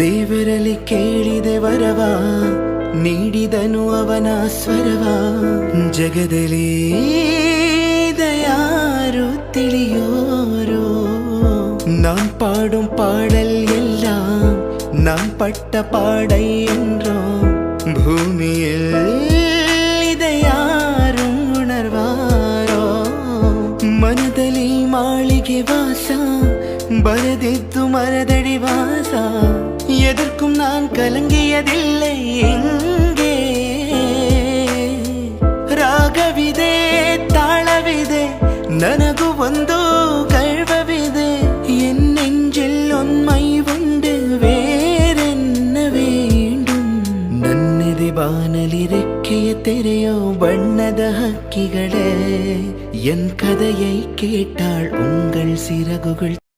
ದೇವರಲ್ಲಿ ಕೇಳಿದೆ ವರವ, ನೀಡಿದನು ಅವನ ಸ್ವರವ. ಜಗದಲ್ಲಿ ಯಾರು ತಿಳಿಯೋರು, நான் பாடும் பாடல் எல்லாம் நாம் பட்ட பாடை என்றோம். பூமியில் இதை யாரும் உணர்வாரோ, மனதலி மாளிகை வாச, பரதித்து மரதடி வாச. எதற்கும் நான் கலங்கியதில்லை எங்கே. ರಾಗವಿದೆ, ತಾಳವಿದೆ, ನನಗೂ ಒಂದು ಕಳ್ವವಿದೆ. என் நெஞ்சில் உண்மை உண்டு, வேறென்ன வேண்டும். ನನ್ನೆದೆ ಬಾನಲಿ ರೆಕ್ಕೆಯ ತೆರೆಯೋ ಬಣ್ಣದ ಹಕ್ಕಿಗಳೇ, என் கதையை கேட்டாள் உங்கள் சிறகுகள்